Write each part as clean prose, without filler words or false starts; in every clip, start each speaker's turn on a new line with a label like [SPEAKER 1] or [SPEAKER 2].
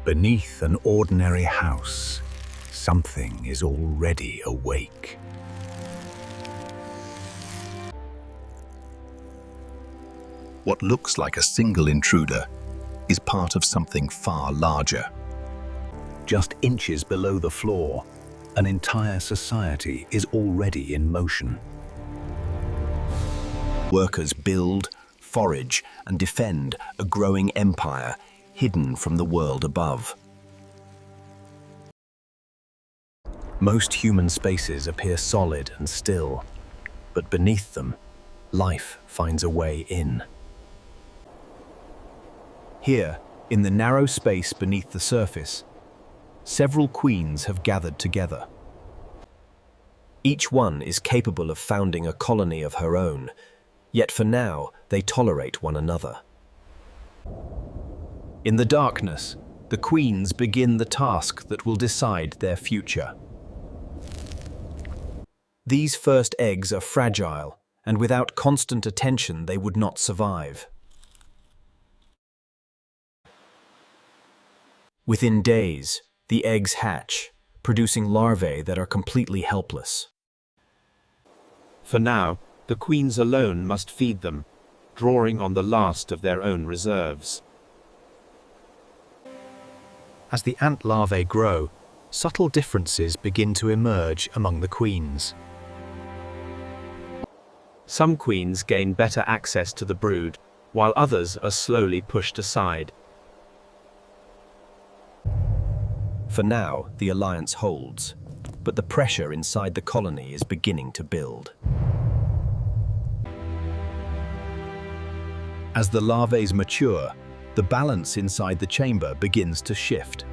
[SPEAKER 1] Beneath an ordinary house, something is already awake. What looks like a single intruder is part of something far larger. Just inches below the floor, an entire society is already in motion. Workers build, forage, and defend a growing empire hidden from the world above. Most human spaces appear solid and still, but beneath them, life finds a way in. Here, in the narrow space beneath the surface, several queens have gathered together. Each one is capable of founding a colony of her own, yet for now they tolerate one another. In the darkness, the queens begin the task that will decide their future. These first eggs are fragile, and without constant attention they would not survive. Within days, the eggs hatch, producing larvae that are completely helpless.
[SPEAKER 2] For now, the queens alone must feed them, drawing on the last of their own reserves.
[SPEAKER 3] As the ant larvae grow, subtle differences begin to emerge among the queens.
[SPEAKER 2] Some queens gain better access to the brood, while others are slowly pushed aside.
[SPEAKER 3] For now, the alliance holds, but the pressure inside the colony is beginning to build. As the larvae mature, the balance inside the chamber begins to shift.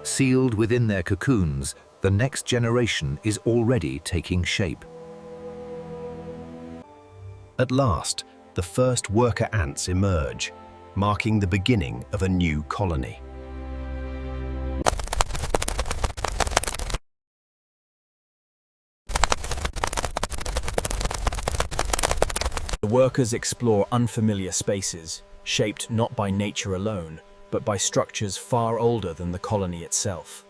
[SPEAKER 3] Sealed within their cocoons, the next generation is already taking shape. At last, the first worker ants emerge, marking the beginning of a new colony.
[SPEAKER 4] The workers explore unfamiliar spaces, shaped not by nature alone, but by structures far older than the colony itself.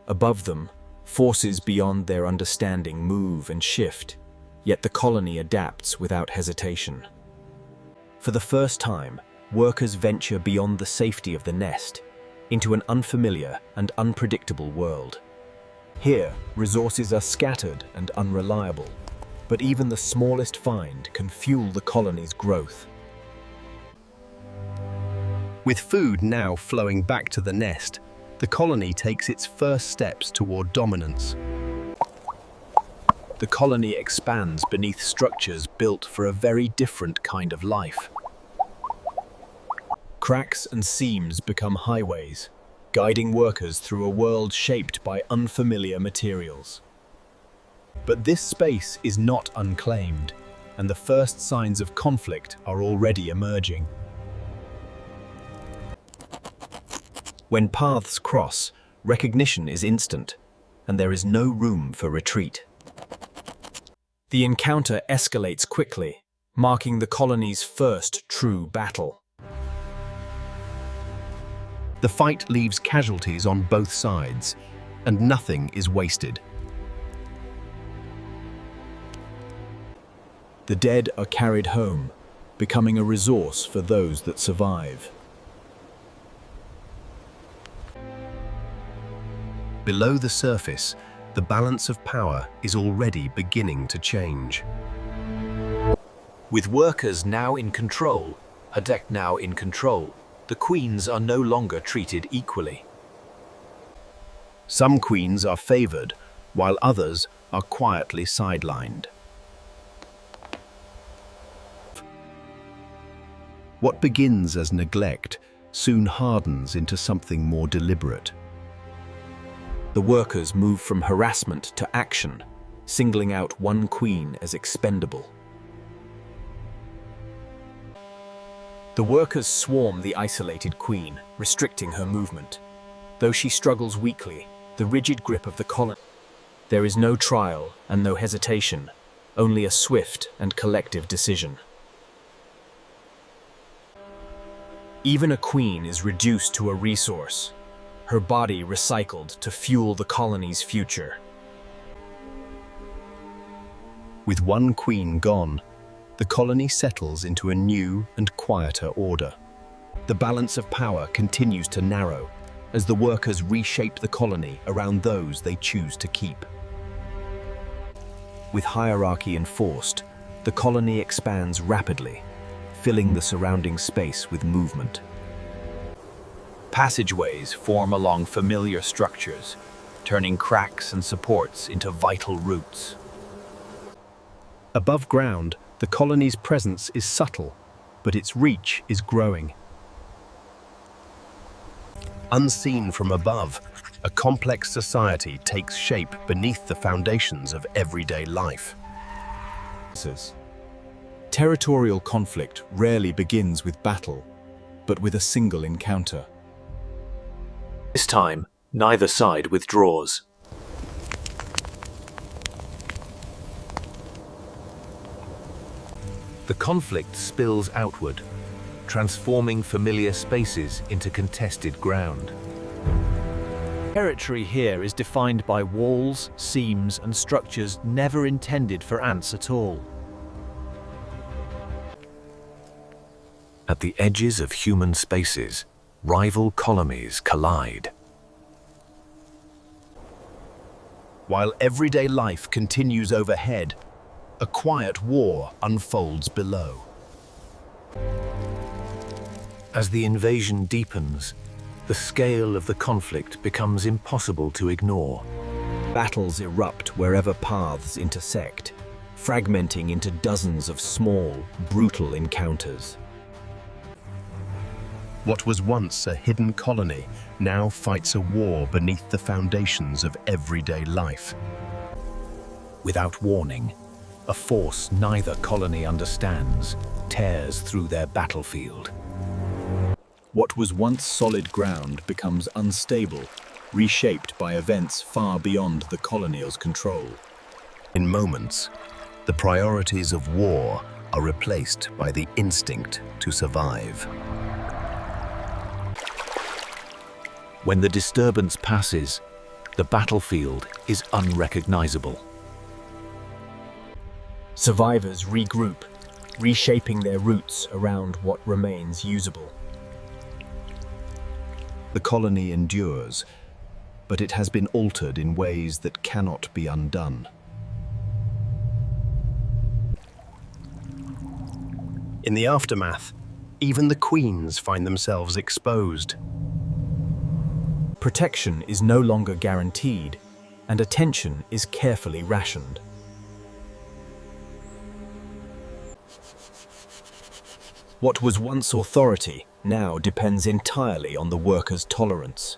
[SPEAKER 4] Above them, forces beyond their understanding move and shift, yet the colony adapts without hesitation. For the first time, workers venture beyond the safety of the nest, into an unfamiliar and unpredictable world. Here, resources are scattered and unreliable, but even the smallest find can fuel the colony's growth.
[SPEAKER 3] With food now flowing back to the nest, the colony takes its first steps toward dominance. The colony expands beneath structures built for a very different kind of life. Cracks and seams become highways, guiding workers through a world shaped by unfamiliar materials. But this space is not unclaimed, and the first signs of conflict are already emerging. When paths cross, recognition is instant, and there is no room for retreat. The encounter escalates quickly, marking the colony's first true battle. The fight leaves casualties on both sides, and nothing is wasted.
[SPEAKER 4] The dead are carried home, becoming a resource for those that survive.
[SPEAKER 3] Below the surface, the balance of power is already beginning to change.
[SPEAKER 4] With workers now in control, Hadek now in control, the queens are no longer treated equally.
[SPEAKER 3] Some queens are favored, while others are quietly sidelined. What begins as neglect soon hardens into something more deliberate.
[SPEAKER 4] The workers move from harassment to action, singling out one queen as expendable. The workers swarm the isolated queen, restricting her movement. Though she struggles weakly, the rigid grip of the colony. There is no trial and no hesitation, only a swift and collective decision. Even a queen is reduced to a resource, her body recycled to fuel the colony's future.
[SPEAKER 3] With one queen gone, the colony settles into a new and quieter order. The balance of power continues to narrow as the workers reshape the colony around those they choose to keep. With hierarchy enforced, the colony expands rapidly, filling the surrounding space with movement. Passageways form along familiar structures, turning cracks and supports into vital routes. Above ground, the colony's presence is subtle, but its reach is growing. Unseen from above, a complex society takes shape beneath the foundations of everyday life.
[SPEAKER 4] Territorial conflict rarely begins with battle, but with a single encounter.
[SPEAKER 1] This time, neither side withdraws. The conflict spills outward, transforming familiar spaces into contested ground. Territory here is defined by walls, seams, and structures never intended for ants at all. At the edges of human spaces, rival colonies collide.
[SPEAKER 3] While everyday life continues overhead, a quiet war unfolds below.
[SPEAKER 1] As the invasion deepens, the scale of the conflict becomes impossible to ignore.
[SPEAKER 4] Battles erupt wherever paths intersect, fragmenting into dozens of small, brutal encounters.
[SPEAKER 3] What was once a hidden colony now fights a war beneath the foundations of everyday life.
[SPEAKER 1] Without warning, a force neither colony understands tears through their battlefield.
[SPEAKER 4] What was once solid ground becomes unstable, reshaped by events far beyond the colonial's control.
[SPEAKER 3] In moments, the priorities of war are replaced by the instinct to survive.
[SPEAKER 1] When the disturbance passes, the battlefield is unrecognizable.
[SPEAKER 4] Survivors regroup, reshaping their routes around what remains usable.
[SPEAKER 3] The colony endures, but it has been altered in ways that cannot be undone. In the aftermath, even the queens find themselves exposed.
[SPEAKER 4] Protection is no longer guaranteed, and attention is carefully rationed. What was once authority now depends entirely on the workers' tolerance.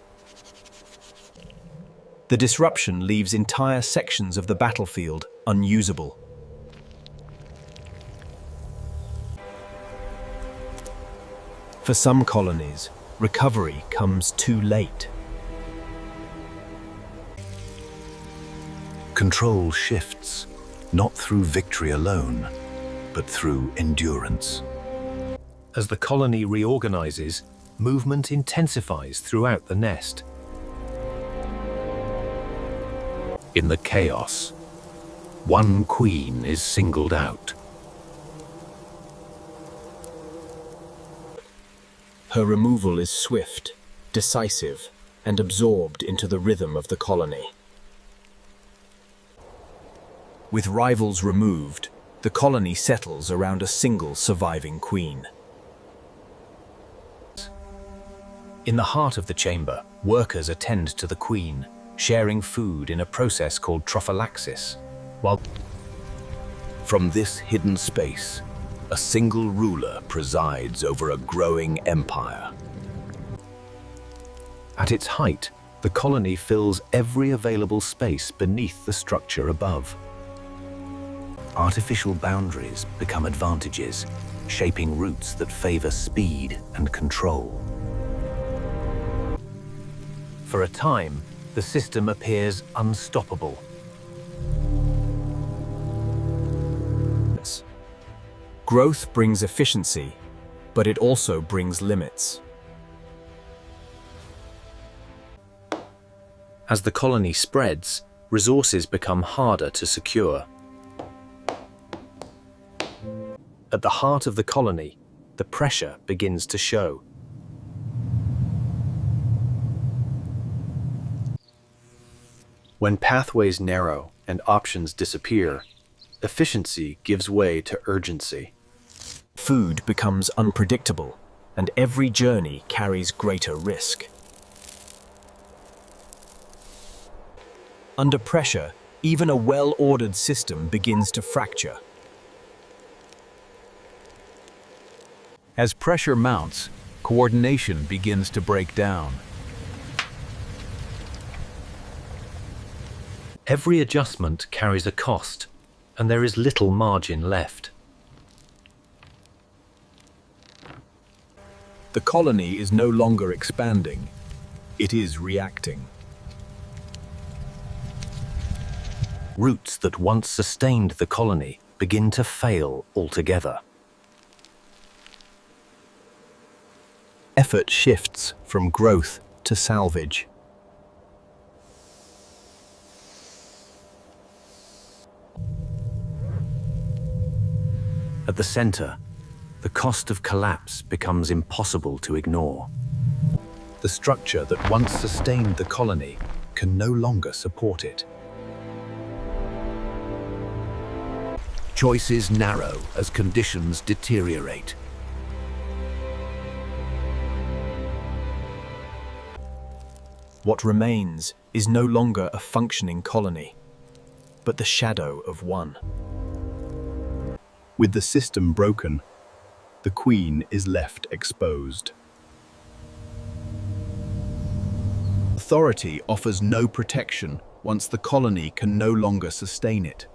[SPEAKER 4] The disruption leaves entire sections of the battlefield unusable. For some colonies, recovery comes too late.
[SPEAKER 3] Control shifts, not through victory alone, but through endurance.
[SPEAKER 1] As the colony reorganizes, movement intensifies throughout the nest. In the chaos, one queen is singled out.
[SPEAKER 4] Her removal is swift, decisive, and absorbed into the rhythm of the colony. With rivals removed, the colony settles around a single surviving queen.
[SPEAKER 1] In the heart of the chamber, workers attend to the queen, sharing food in a process called trophallaxis. While
[SPEAKER 3] from this hidden space, a single ruler presides over a growing empire.
[SPEAKER 1] At its height, the colony fills every available space beneath the structure above. Artificial boundaries become advantages, shaping routes that favor speed and control. For a time, the system appears unstoppable,
[SPEAKER 4] Growth brings efficiency, but it also brings limits.
[SPEAKER 1] As the colony spreads, resources become harder to secure. At the heart of the colony, the pressure begins to show. When pathways narrow and options disappear, efficiency gives way to urgency.
[SPEAKER 4] Food becomes unpredictable, and every journey carries greater risk. Under pressure, even a well-ordered system begins to fracture.
[SPEAKER 5] As pressure mounts, coordination begins to break down.
[SPEAKER 1] Every adjustment carries a cost, and there is little margin left.
[SPEAKER 3] The colony is no longer expanding, it is reacting.
[SPEAKER 1] Roots that once sustained the colony begin to fail altogether.
[SPEAKER 3] Effort shifts from growth to salvage.
[SPEAKER 1] At the center, the cost of collapse becomes impossible to ignore.
[SPEAKER 3] The structure that once sustained the colony can no longer support it.
[SPEAKER 6] Choices narrow as conditions deteriorate.
[SPEAKER 4] What remains is no longer a functioning colony, but the shadow of one.
[SPEAKER 3] With the system broken, the queen is left exposed. Authority offers no protection once the colony can no longer sustain it.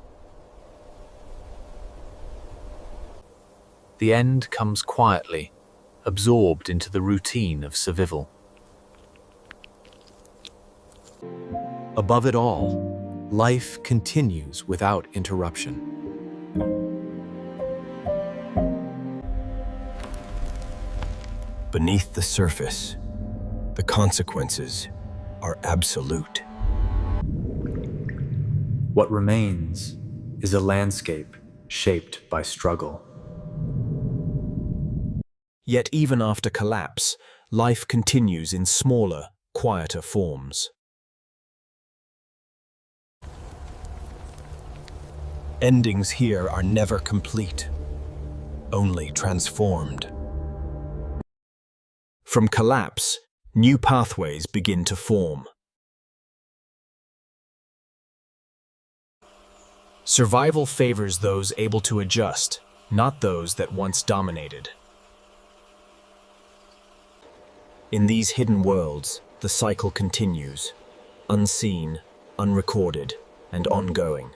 [SPEAKER 1] The end comes quietly, absorbed into the routine of survival. Above it all, life continues without interruption.
[SPEAKER 4] Beneath the surface, the consequences are absolute.
[SPEAKER 1] What remains is a landscape shaped by struggle.
[SPEAKER 4] Yet even after collapse, life continues in smaller, quieter forms. Endings here are never complete, only transformed. From collapse, new pathways begin to form. Survival favors those able to adjust, not those that once dominated. In these hidden worlds, the cycle continues, unseen, unrecorded, and ongoing.